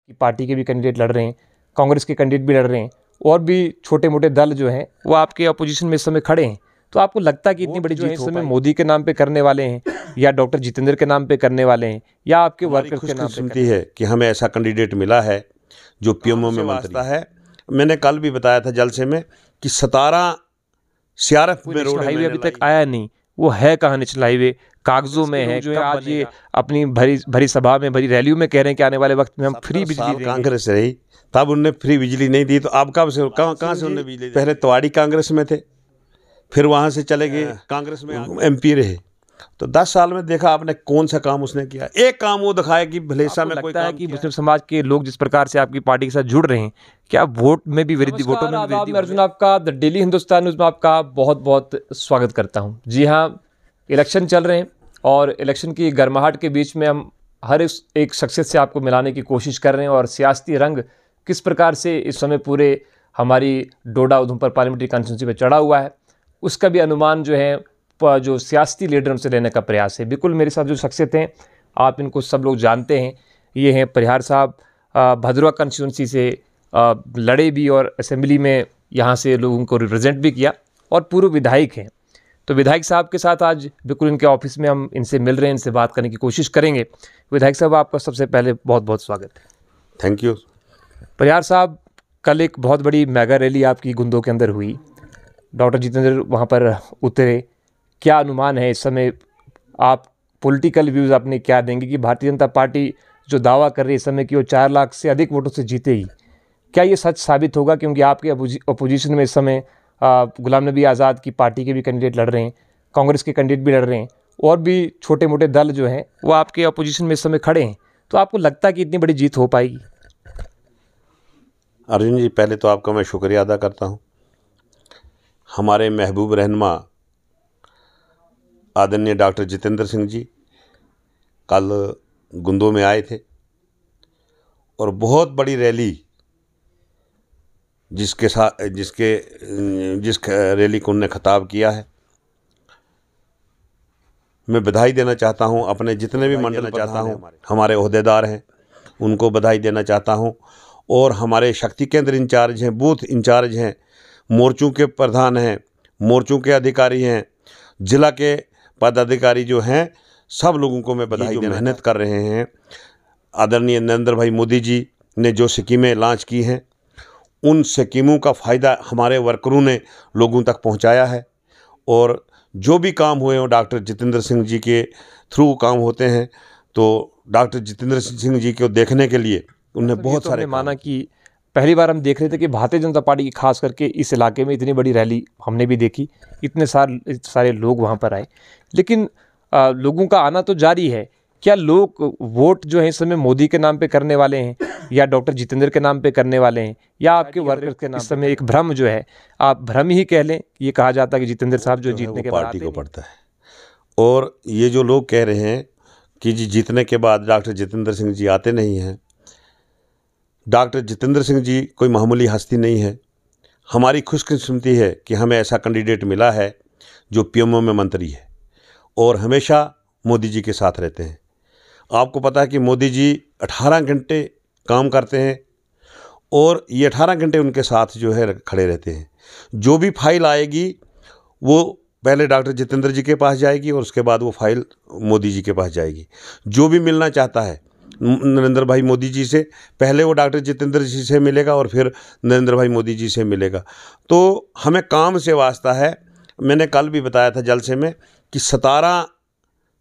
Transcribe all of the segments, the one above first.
की पार्टी के भी कैंडिडेट लड़ रहे हैं, कांग्रेस के कैंडिडेट भी लड़ रहे हैं, और भी छोटे मोटे दल जो हैं वो आपके अपोजिशन में इस समय खड़े हैं। तो आपको लगता है कि इतनी बड़ी जीत इस समय मोदी के नाम पे करने वाले हैं या डॉक्टर जितेंद्र के नाम पे करने वाले हैं या आपके वर्कर्स के नाम पे? सुनती है कि हमें ऐसा कैंडिडेट मिला है जो पीएमओ में वास्ता है। मैंने कल भी बताया था जलसे में कि 17 सीआरएफ में रोड हाईवे अभी तक आया नहीं, वो है कहाँ नेशनल हाईवे? कागजों में है जो है। आज ये अपनी भरी सभा में, भरी रैलियों में कह रहे हैं कि आने वाले वक्त में हम फ्री बिजली देंगे। कांग्रेस रही तब उनने फ्री बिजली नहीं दी, तो अब कब से कहाँ से उन्होंने बिजली दी? पहले तवाड़ी कांग्रेस में थे, फिर वहाँ से चले गए कांग्रेस में, एमपी रहे। तो 10 साल में देखा आपने कौन सा काम उसने किया? एक काम वो दिखाया कि भलेसा में कोई काम कि मुस्लिम समाज के लोग जिस प्रकार से आपकी पार्टी के साथ जुड़ रहे हैं, क्या वोट में भी वृद्धि, वोटों में भी वृद्धि? अर्जुन, आपका द डेली हिंदुस्तान न्यूज़ में आपका बहुत बहुत स्वागत करता हूं। जी हाँ, इलेक्शन चल रहे हैं और इलेक्शन की गर्माहट के बीच में हम हर एक शख्सियत से आपको मिलाने की कोशिश कर रहे हैं, और सियासी रंग किस प्रकार से इस समय पूरे हमारी डोडा उधमपुर पार्लियामेंट्री कॉन्स्टिट्यूंसी में चढ़ा हुआ है, उसका भी अनुमान जो है जो सियासी लीडर उनसे लेने का प्रयास है। बिल्कुल मेरे साथ जो शख्सियत हैं, आप इनको सब लोग जानते हैं, ये हैं परिहार साहब। भद्रवा कॉन्स्टिट्यूंसी से लड़े भी और असेंबली में यहाँ से लोगों को रिप्रेजेंट भी किया, और पूर्व विधायक हैं। तो विधायक साहब के साथ आज बिल्कुल इनके ऑफिस में हम इनसे मिल रहे हैं, इनसे बात करने की कोशिश करेंगे। विधायक साहब, आपका सबसे पहले बहुत बहुत स्वागत है। Thank you. परिहार साहब, कल एक बहुत बड़ी मेगा रैली आपकी गुंदों के अंदर हुई, डॉक्टर जितेंद्र वहाँ पर उतरे। क्या अनुमान है इस समय, आप पॉलिटिकल व्यूज़ अपने क्या देंगे कि भारतीय जनता पार्टी जो दावा कर रही है इस समय कि वो 4 लाख से अधिक वोटों से जीतेगी, क्या ये सच साबित होगा? क्योंकि आपके अपोजिशन में इस समय गुलाम नबी आज़ाद की पार्टी के भी कैंडिडेट लड़ रहे हैं, कांग्रेस के कैंडिडेट भी लड़ रहे हैं, और भी छोटे मोटे दल जो हैं वो आपके अपोजिशन में इस समय खड़े हैं। तो आपको लगता है कि इतनी बड़ी जीत हो पाएगी? अर्जुन जी, पहले तो आपका मैं शुक्रिया अदा करता हूँ। हमारे महबूब रहनुमा आदरणीय डॉक्टर जितेंद्र सिंह जी कल गुंदों में आए थे, और बहुत बड़ी रैली जिस रैली को उन्होंने खिताब किया है, मैं बधाई देना चाहता हूं। अपने जितने भी मंडल चाहता हूं, हमारे ओहदेदार हैं उनको बधाई देना चाहता हूं, और हमारे शक्ति केंद्र इंचार्ज हैं, बूथ इंचार्ज हैं, मोर्चों के प्रधान हैं, मोर्चों के अधिकारी हैं, जिला के पदाधिकारी जो हैं, सब लोगों को मैं बधाई देना। मेहनत कर रहे हैं, आदरणीय नरेंद्र भाई मोदी जी ने जो स्कीमें लॉन्च की हैं, उन स्कीमों का फ़ायदा हमारे वर्करों ने लोगों तक पहुंचाया है, और जो भी काम हुए हों डॉक्टर जितेंद्र सिंह जी के थ्रू काम होते हैं। तो डॉक्टर जितेंद्र सिंह जी को देखने के लिए उन्हें बहुत सारे माना कि पहली बार हम देख रहे थे कि भारतीय जनता पार्टी की खास करके इस इलाके में इतनी बड़ी रैली हमने भी देखी, इतने सारे लोग वहाँ पर आए, लेकिन लोगों का आना तो जारी है। क्या लोग वोट जो है इस समय मोदी के नाम पे करने वाले हैं या डॉक्टर जितेंद्र के नाम पे करने वाले हैं या आपके वर्कर्स के नाम? इस समय एक भ्रम जो है, आप भ्रम ही कह लें, ये कहा जाता है कि जितेंद्र साहब जो जीतने के बाद पार्टी को पड़ता है, और ये जो लोग कह रहे हैं कि जी जीतने के बाद डॉक्टर जितेंद्र सिंह जी आते नहीं हैं, डॉक्टर जितेंद्र सिंह जी कोई मामूली हस्ती नहीं है। हमारी खुशकिस्मती है कि हमें ऐसा कैंडिडेट मिला है जो पीएमओ में मंत्री है और हमेशा मोदी जी के साथ रहते हैं। आपको पता है कि मोदी जी 18 घंटे काम करते हैं, और ये 18 घंटे उनके साथ जो है खड़े रहते हैं। जो भी फाइल आएगी वो पहले डॉक्टर जितेंद्र जी के पास जाएगी, और उसके बाद वो फाइल मोदी जी के पास जाएगी। जो भी मिलना चाहता है नरेंद्र भाई मोदी जी से, पहले वो डॉक्टर जितेंद्र जी से मिलेगा और फिर नरेंद्र भाई मोदी जी से मिलेगा। तो हमें काम से वास्ता है। मैंने कल भी बताया था जलसे में कि 17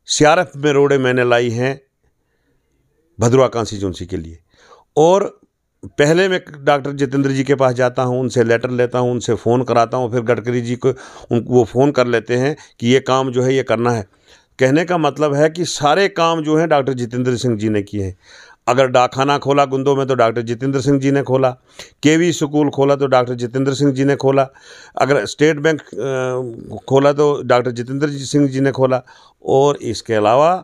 सीआरएफ में रोडें मैंने लाई हैं भद्रवा कॉन्स्टिट्यूंसी के लिए, और पहले मैं डॉक्टर जितेंद्र जी के पास जाता हूं, उनसे लेटर लेता हूं, उनसे फ़ोन कराता हूं, फिर गडकरी जी को वो फ़ोन कर लेते हैं कि ये काम जो है ये करना है। कहने का मतलब है कि सारे काम जो हैं डॉक्टर जितेंद्र सिंह जी ने किए हैं। अगर डाकखाना खोला गुंदों में तो डॉक्टर जितेंद्र सिंह जी ने खोला, केवी स्कूल खोला तो डॉक्टर जितेंद्र सिंह जी ने खोला, अगर स्टेट बैंक खोला तो डॉक्टर जितेंद्र सिंह जी ने खोला, और इसके अलावा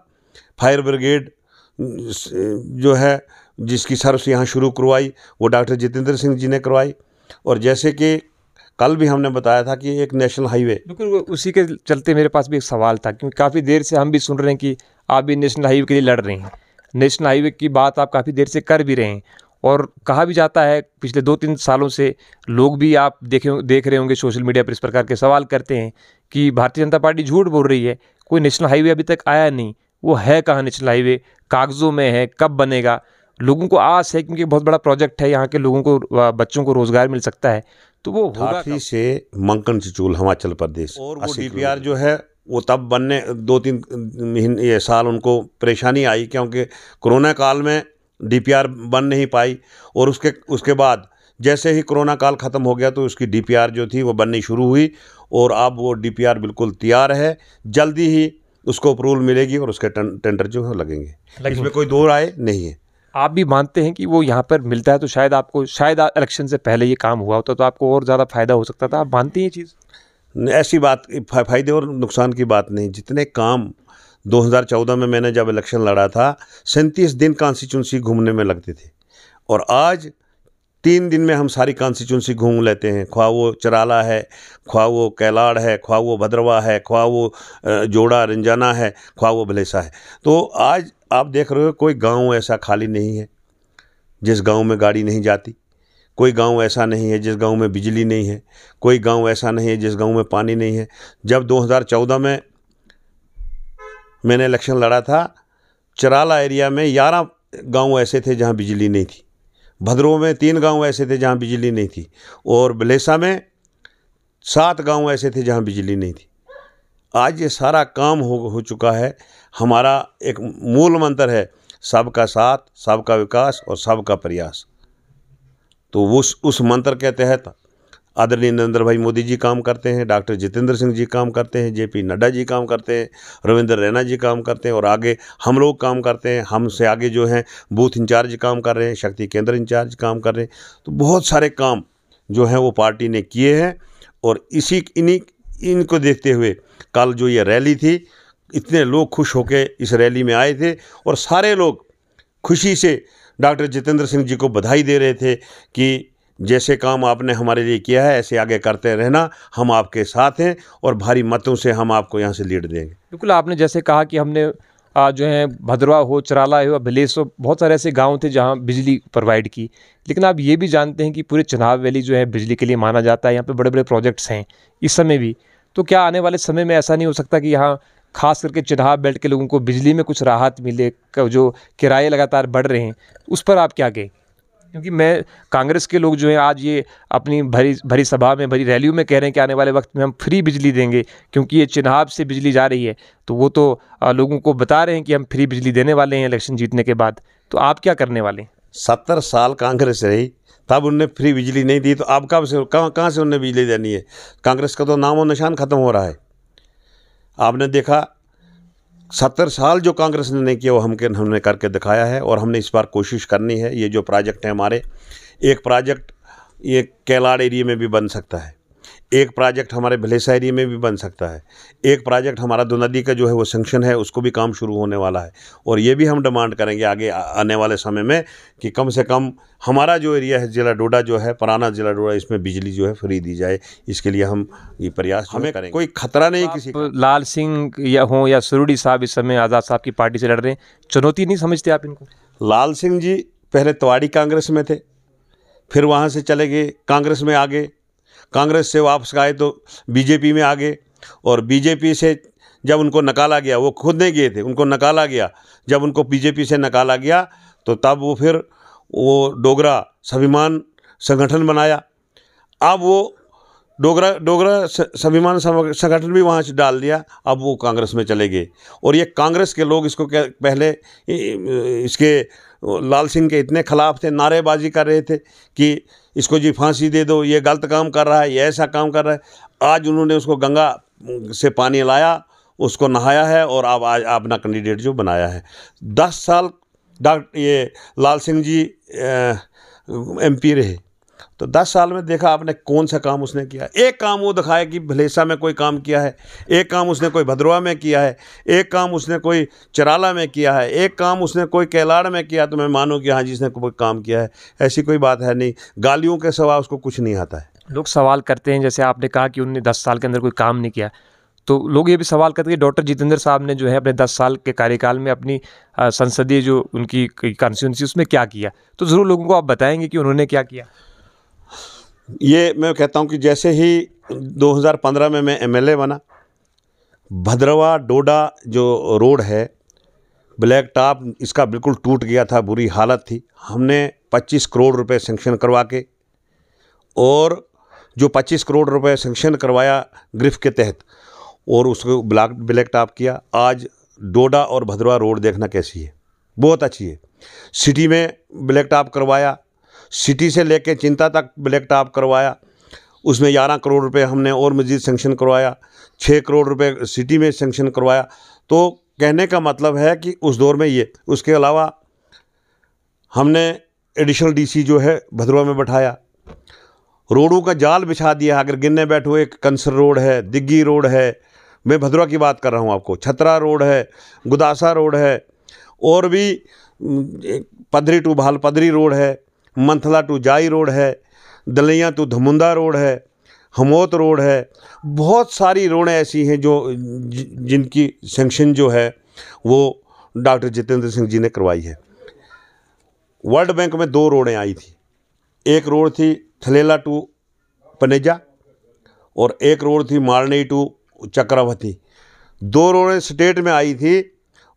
फायर ब्रिगेड जो है जिसकी सर्विस यहाँ शुरू करवाई वो डॉक्टर जितेंद्र सिंह जी ने करवाई। और जैसे कि कल भी हमने बताया था कि एक नेशनल हाईवे, बिल्कुल उसी के चलते मेरे पास भी एक सवाल था, क्योंकि काफ़ी देर से हम भी सुन रहे हैं कि आप भी नेशनल हाईवे के लिए लड़ रहे हैं, नेशनल हाईवे की बात आप काफ़ी देर से कर भी रहे हैं, और कहा भी जाता है पिछले 2-3 सालों से, लोग भी आप देख रहे होंगे सोशल मीडिया पर इस प्रकार के सवाल करते हैं कि भारतीय जनता पार्टी झूठ बोल रही है, कोई नेशनल हाईवे अभी तक आया नहीं, वो है कहाँ नेशनल हाईवे, कागजों में है, कब बनेगा। लोगों को आस है क्योंकि बहुत बड़ा प्रोजेक्ट है, यहाँ के लोगों को, बच्चों को रोजगार मिल सकता है, तो वो हाथी से मंकन चिचूल हिमाचल प्रदेश। और वो डीपीआर जो है वो तब बनने 2-3 महीने ये साल उनको परेशानी आई, क्योंकि कोरोना काल में डीपीआर बन नहीं पाई। और उसके बाद जैसे ही कोरोना काल ख़त्म हो गया तो उसकी डीपीआर जो थी वो बननी शुरू हुई, और अब वो डीपीआर बिल्कुल तैयार है। जल्दी ही उसको अप्रूवल मिलेगी और उसके टेंडर जो है लगेंगे, इसमें कोई दो राय नहीं है। आप भी मानते हैं कि वो यहाँ पर मिलता है तो शायद इलेक्शन से पहले ये काम हुआ होता तो आपको और ज़्यादा फायदा हो सकता था, आप मानते हैं ये चीज़? ऐसी बात, फायदे और नुकसान की बात नहीं। जितने काम 2014 में मैंने जब इलेक्शन लड़ा था, 37 दिन कॉन्स्टिट्यूंसी घूमने में लगते थे, और आज 3 दिन में हम सारी कॉन्स्टिट्यूंसी घूम लेते हैं। ख्वाह वो चराला है, ख्वाह वो कैलाड़ है, ख्वाह वो भद्रवा है, ख्वाह वो जोड़ा रंजाना है, ख्वाह वो भलेसा है। तो आज आप देख रहे हो कोई गांव ऐसा खाली नहीं है जिस गांव में गाड़ी नहीं जाती, कोई गांव ऐसा नहीं है जिस गांव में बिजली नहीं है, कोई गांव ऐसा नहीं है जिस गांव में पानी नहीं है। जब 2014 में मैंने इलेक्शन लड़ा था, चराला एरिया में 11 गांव ऐसे थे जहां बिजली नहीं थी, भद्रों में 3 गांव ऐसे थे जहां बिजली नहीं थी, और भलेसा में 7 गांव ऐसे थे जहां बिजली नहीं थी। आज ये सारा काम हो चुका है। हमारा एक मूल मंत्र है, सबका साथ, सबका विकास और सबका प्रयास। तो उस मंत्र के तहत आदरणीय नरेंद्र भाई मोदी जी काम करते हैं, डॉक्टर जितेंद्र सिंह जी काम करते हैं, जेपी नड्डा जी काम करते हैं, रविंद्र रैना जी काम करते हैं, और आगे हम लोग काम करते हैं। हमसे आगे जो हैं बूथ इंचार्ज काम कर रहे हैं, शक्ति केंद्र इंचार्ज काम कर रहे हैं। तो बहुत सारे काम जो हैं वो पार्टी ने किए हैं, और इनको देखते हुए कल जो ये रैली थी, इतने लोग खुश होकर इस रैली में आए थे, और सारे लोग खुशी से डॉक्टर जितेंद्र सिंह जी को बधाई दे रहे थे कि जैसे काम आपने हमारे लिए किया है ऐसे आगे करते रहना, हम आपके साथ हैं, और भारी मतों से हम आपको यहाँ से लीड देंगे। बिल्कुल, आपने जैसे कहा कि हमने जो है भद्रवा हो, चराला हो, भलेस हो, बहुत सारे ऐसे गांव थे जहां बिजली प्रोवाइड की। लेकिन आप ये भी जानते हैं कि पूरे चिनाब वैली जो है बिजली के लिए माना जाता है, यहाँ पे बड़े बड़े प्रोजेक्ट्स हैं इस समय भी। तो क्या आने वाले समय में ऐसा नहीं हो सकता कि यहाँ खास करके चिनाब बेल्ट के लोगों को बिजली में कुछ राहत मिले? जो किराए लगातार बढ़ रहे हैं उस पर आप क्या कहें? क्योंकि कांग्रेस के लोग जो हैं आज ये अपनी भरी सभा में, भरी रैलियों में कह रहे हैं कि आने वाले वक्त में हम फ्री बिजली देंगे, क्योंकि ये चिनाब से बिजली जा रही है। तो वो तो लोगों को बता रहे हैं कि हम फ्री बिजली देने वाले हैं इलेक्शन जीतने के बाद। तो आप क्या करने वाले हैं? 70 साल कांग्रेस रही, तब उनने फ्री बिजली नहीं दी, तो अब कहाँ से उनने बिजली देनी है? कांग्रेस का तो नाम और निशान ख़त्म हो रहा है। आपने देखा 70 साल जो कांग्रेस ने नहीं किया वो हमने करके दिखाया है, और हमने इस बार कोशिश करनी है। ये जो प्रोजेक्ट है हमारे, एक प्रोजेक्ट ये कैलाड़ एरिया में भी बन सकता है, एक प्रोजेक्ट हमारे भलेसा एरिया में भी बन सकता है, एक प्रोजेक्ट हमारा दो नदी का जो है वो सेंक्शन है, उसको भी काम शुरू होने वाला है। और ये भी हम डिमांड करेंगे आगे आने वाले समय में कि कम से कम हमारा जो एरिया है जिला डोडा जो है, पुराना जिला डोडा, इसमें बिजली जो है फ्री दी जाए। इसके लिए हम ये प्रयास हमें करेंगे। कोई खतरा नहीं किसी का। लाल सिंह या सुरुड़ी साहब इस समय आज़ाद साहब की पार्टी से लड़ रहे हैं, चुनौती नहीं समझते आप इनको? लाल सिंह जी पहले तवाड़ी कांग्रेस में थे, फिर वहाँ से चले गए कांग्रेस में आ गए, कांग्रेस से वापस आए तो बीजेपी में आ गए, और बीजेपी से जब उनको निकाला गया, वो खुद नहीं गए थे, उनको निकाला गया, जब उनको बीजेपी से निकाला गया तो तब वो फिर डोगरा स्वाभिमान संगठन बनाया। अब वो डोगरा स्वाभिमान संगठन भी वहाँ से डाल दिया, अब वो कांग्रेस में चले गए। और ये कांग्रेस के लोग इसको पहले इसके लाल सिंह के इतने खिलाफ थे, नारेबाजी कर रहे थे कि इसको जी फांसी दे दो, ये गलत काम कर रहा है, ये ऐसा काम कर रहा है। आज उन्होंने उसको गंगा से पानी लाया, उसको नहाया है, और अब आज अपना कैंडिडेट जो बनाया है। 10 साल ये लाल सिंह जी MP रहे, तो 10 साल में देखा आपने कौन सा काम उसने किया? एक काम वो दिखाया कि भलेसा में कोई काम किया है, एक काम उसने कोई भद्रवा में किया है, एक काम उसने कोई चराला में किया है, एक काम उसने कोई कैलाड़ में किया, तो मैं मानूँ कि हाँ जिसने कोई काम किया है। ऐसी कोई बात है नहीं, गालियों के सिवा उसको कुछ नहीं आता है। लोग सवाल करते हैं, जैसे आपने कहा कि उन्होंने 10 साल के अंदर कोई काम नहीं किया, तो लोग ये भी सवाल करते हैं कि डॉक्टर जितेंद्र साहब ने जो है अपने 10 साल के कार्यकाल में अपनी संसदीय जो उनकी कॉन्स्टिट्यूंसी उसमें क्या किया, तो ज़रूर लोगों को आप बताएंगे कि उन्होंने क्या किया। ये मैं कहता हूँ कि जैसे ही 2015 में मैं एमएलए बना, भद्रवा डोडा जो रोड है ब्लैक टॉप, इसका बिल्कुल टूट गया था, बुरी हालत थी। हमने 25 करोड़ रुपए सेंक्शन करवा के, और जो 25 करोड़ रुपए सेंक्शन करवाया ग्रिफ के तहत, और उसको ब्लैक टॉप किया। आज डोडा और भद्रवा रोड देखना कैसी है, बहुत अच्छी है। सिटी में ब्लैक टॉप करवाया, सिटी से लेके चिंता तक ब्लैक टॉप करवाया, उसमें 11 करोड़ रुपए हमने और मजीद सेंक्शन करवाया, 6 करोड़ रुपए सिटी में सेंक्शन करवाया। तो कहने का मतलब है कि उस दौर में ये, उसके अलावा हमने एडिशनल डीसी जो है भद्रवा में बैठाया, रोडों का जाल बिछा दिया। अगर गिनने बैठो, एक कंसर रोड है, दिग्गी रोड है, मैं भद्रवा की बात कर रहा हूँ आपको, छतरा रोड है, गुदासा रोड है, और भी पदरी टू भालपदरी रोड है, मंथला टू जाई रोड है, दलैया टू धमुंदा रोड है, हमोत रोड है। बहुत सारी रोडें ऐसी हैं जो जिनकी सेंक्शन जो है वो डॉक्टर जितेंद्र सिंह जी ने करवाई है। वर्ल्ड बैंक में 2 रोडें आई थी, एक रोड थी थलेला टू पनेजा और एक रोड थी मारनी टू चक्रावती। 2 रोडें स्टेट में आई थी,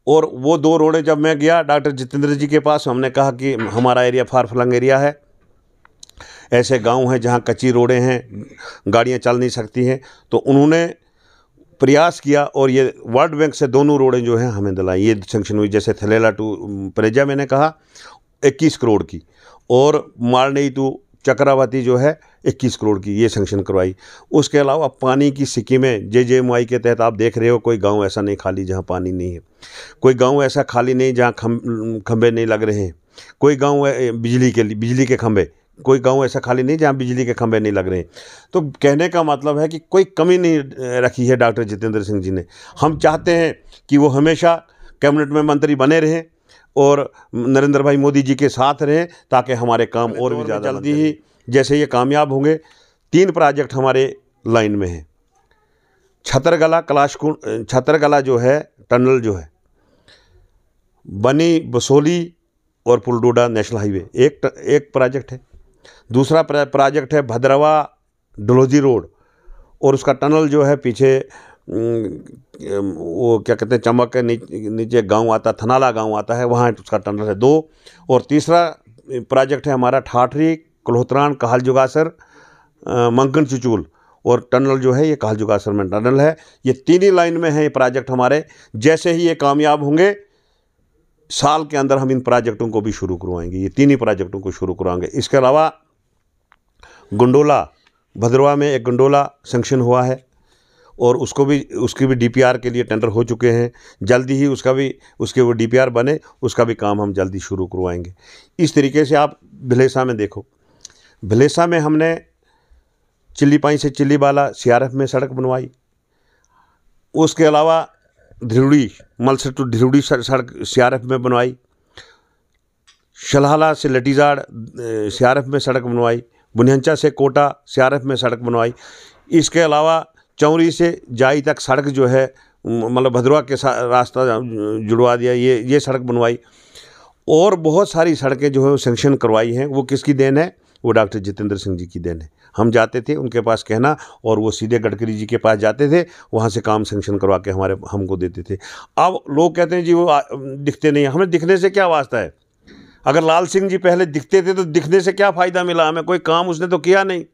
और वो 2 रोडें जब मैं गया डॉक्टर जितेंद्र जी के पास, हमने कहा कि हमारा एरिया फार फ्लंग एरिया है, ऐसे गांव हैं जहां कच्ची रोडें हैं, गाड़ियां चल नहीं सकती हैं। तो उन्होंने प्रयास किया और ये वर्ल्ड बैंक से दोनों रोडें जो हैं हमें दिलाई, ये सेंक्शन हुई। जैसे थलेला टू पनेजा मैंने कहा 21 करोड़ की, और मारनी टू चक्रावती जो है 21 करोड़ की, ये सेंक्शन करवाई। उसके अलावा पानी की स्कीमें JJMY के तहत आप देख रहे हो, कोई गांव ऐसा नहीं खाली जहां पानी नहीं है, कोई गांव ऐसा खाली नहीं जहां खंबे नहीं लग रहे हैं, कोई गांव बिजली के खंबे, कोई गांव ऐसा खाली नहीं जहां बिजली के खंबे नहीं लग रहे हैं। तो कहने का मतलब है कि कोई कमी नहीं रखी है डॉक्टर जितेंद्र सिंह जी ने। हम चाहते हैं कि वो हमेशा कैबिनेट में मंत्री बने रहें और नरेंद्र भाई मोदी जी के साथ रहें, ताकि हमारे काम और भी ज़्यादा जल्दी ही जैसे ये कामयाब होंगे। 3 प्रोजेक्ट हमारे लाइन में हैं। छतरगला जो है टनल जो है, बनी बसोली और पुलडोडा नेशनल हाईवे एक प्रोजेक्ट है। दूसरा प्रोजेक्ट है भद्रवा डलोजी रोड, और उसका टनल जो है पीछे वो क्या कहते हैं, चमक के नीचे गांव आता, थनाला गांव आता है, वहाँ उसका टनल है 2। और तीसरा प्रोजेक्ट है हमारा ठाठरी कल्होत्रान कहल जुगासर मंकन चिचूल, और टनल जो है ये कहल जुगासर में टनल है। ये 3 ही लाइन में है ये प्रोजेक्ट हमारे। जैसे ही ये कामयाब होंगे, साल के अंदर हम इन प्रोजेक्टों को भी शुरू करवाएंगे, ये 3 ही प्रोजेक्टों को शुरू करवाएंगे। इसके अलावा गंडोला, भद्रवा में एक गंडोला सेंक्शन हुआ है, और उसकी भी DPR के लिए टेंडर हो चुके हैं। जल्दी ही उसके वो DPR बने, उसका भी काम हम जल्दी शुरू करवाएंगे। इस तरीके से आप भिलेसा में देखो, भिलेसा में हमने चिल्लीपाई से चिल्लीबाला CRF में सड़क बनवाई। उसके अलावा धिरुड़ी, मलसर टू धिरुड़ी सड़क CRF में बनवाई। शलहाला से लटीजाड़ CRF में सड़क बनवाई। बुनियांचा से कोटा CRF में सड़क बनवाई। इसके अलावा चौरी से जाई तक सड़क जो है, मतलब भद्रवा के रास्ता जुड़वा दिया, ये सड़क बनवाई। और बहुत सारी सड़कें जो है वो सेंक्शन करवाई हैं। वो किसकी देन है? वो डॉक्टर जितेंद्र सिंह जी की देन है। हम जाते थे उनके पास कहना, और वो सीधे गडकरी जी के पास जाते थे, वहाँ से काम सेंक्शन करवा के हमको देते थे। अब लोग कहते हैं जी वो दिखते नहीं। हमें दिखने से क्या वास्ता है? अगर लाल सिंह जी पहले दिखते थे तो दिखने से क्या फ़ायदा मिला हमें? कोई काम उसने तो किया नहीं,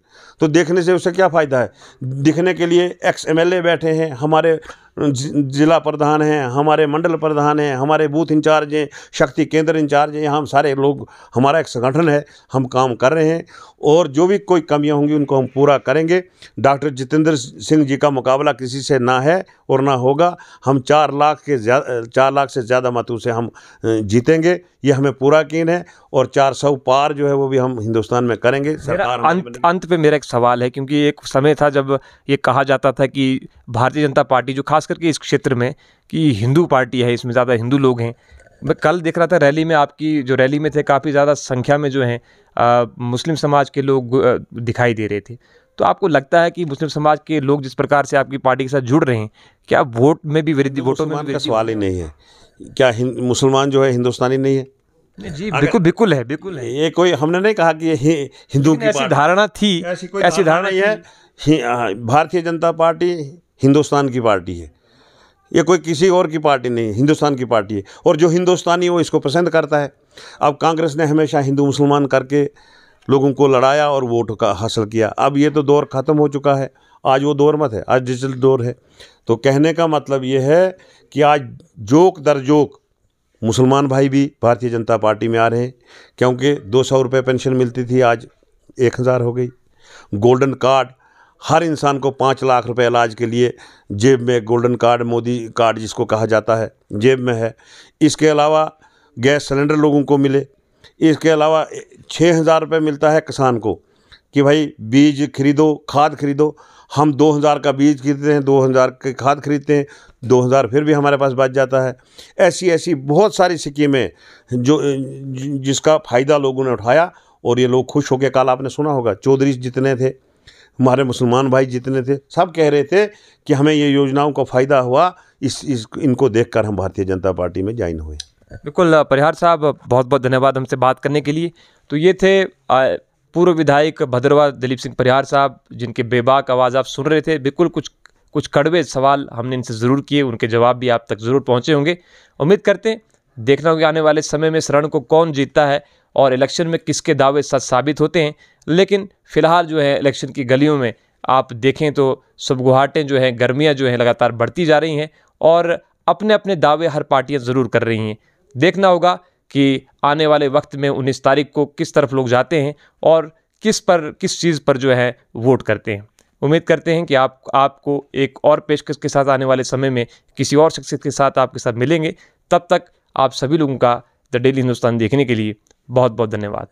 तो देखने से उससे क्या फ़ायदा है? दिखने के लिए XMLA बैठे हैं, हमारे जिला प्रधान हैं, हमारे मंडल प्रधान हैं, हमारे बूथ इंचार्ज हैं, शक्ति केंद्र इंचार्ज हैं। हम सारे लोग, हमारा एक संगठन है, हम काम कर रहे हैं, और जो भी कोई कमियां होंगी उनको हम पूरा करेंगे। डॉक्टर जितेंद्र सिंह जी का मुकाबला किसी से ना है और ना होगा। हम 4 लाख से ज़्यादा मतों से हम जीतेंगे, ये हमें पूरा यकीन है। और 400 पार जो है वो भी हम हिंदुस्तान में करेंगे। सरकार अंत पे मेरा एक सवाल है, क्योंकि एक समय था जब ये कहा जाता था कि भारतीय जनता पार्टी जो खास करके इस क्षेत्र में कि हिंदू पार्टी है, इसमें ज़्यादा हिंदू लोग हैं। मैं कल देख रहा था रैली में, आपकी जो रैली में थे काफ़ी ज़्यादा संख्या में जो हैं मुस्लिम समाज के लोग दिखाई दे रहे थे। तो आपको लगता है कि मुस्लिम समाज के लोग जिस प्रकार से आपकी पार्टी के साथ जुड़ रहे हैं, क्या वोट में भी वृद्धि, वोटों में भी का वृद्धि? सवाल ही नहीं है। क्या मुसलमान जो है हिंदुस्तानी नहीं है? जी बिल्कुल, बिल्कुल है, बिल्कुल है। ये कोई हमने नहीं कहा कि ये हिंदू की ऐसी धारणा थी, ऐसी धारणा नहीं है। भारतीय जनता पार्टी हिंदुस्तान की पार्टी है, ये कोई किसी और की पार्टी नहीं है, हिंदुस्तान की पार्टी है। और जो हिंदुस्तानी वो इसको पसंद करता है। अब कांग्रेस ने हमेशा हिंदू मुसलमान करके लोगों को लड़ाया और वोट का हासिल किया। अब ये तो दौर ख़त्म हो चुका है, आज वो दौर मत है, आज डिजिटल दौर है। तो कहने का मतलब ये है कि आज जोक दर जोक मुसलमान भाई भी भारतीय जनता पार्टी में आ रहे हैं, क्योंकि 200 रुपये पेंशन मिलती थी, आज 1000 हो गई। गोल्डन कार्ड, हर इंसान को 5 लाख रुपए इलाज के लिए जेब में गोल्डन कार्ड, मोदी कार्ड जिसको कहा जाता है, जेब में है। इसके अलावा गैस सिलेंडर लोगों को मिले। इसके अलावा 6000 रुपये मिलता है किसान को कि भाई बीज खरीदो, खाद खरीदो। हम 2000 का बीज खरीदते हैं, 2000 की खाद खरीदते हैं, 2000 फिर भी हमारे पास बच जाता है। ऐसी ऐसी बहुत सारी स्कीमें जो जिसका फ़ायदा लोगों ने उठाया और ये लोग खुश हो गए। कल आपने सुना होगा, चौधरी जितने थे, हमारे मुसलमान भाई जितने थे, सब कह रहे थे कि हमें ये योजनाओं का फ़ायदा हुआ, इनको देखकर हम भारतीय जनता पार्टी में ज्वाइन हुए। बिल्कुल परिहार साहब, बहुत बहुत धन्यवाद हमसे बात करने के लिए। तो ये थे पूर्व विधायक भद्रवाह दिलीप सिंह परिहार साहब, जिनके बेबाक आवाज़ आप सुन रहे थे। बिल्कुल कुछ कड़वे सवाल हमने इनसे ज़रूर किए, उनके जवाब भी आप तक ज़रूर पहुँचे होंगे। उम्मीद करते हैं देखना होगा आने वाले समय में इस रण को कौन जीतता है और इलेक्शन में किसके दावे सच साबित होते हैं। लेकिन फ़िलहाल जो है इलेक्शन की गलियों में आप देखें तो सुबगुहाटें जो हैं, गर्मियाँ जो हैं लगातार बढ़ती जा रही हैं और अपने अपने दावे हर पार्टियाँ ज़रूर कर रही हैं। देखना होगा कि आने वाले वक्त में 19 तारीख को किस तरफ लोग जाते हैं और किस चीज़ पर जो है वोट करते हैं। उम्मीद करते हैं कि आपको एक और पेशकश के साथ आने वाले समय में किसी और शख्सियत के साथ आपके साथ मिलेंगे। तब तक आप सभी लोगों का द डेली हिंदुस्तान देखने के लिए बहुत बहुत धन्यवाद।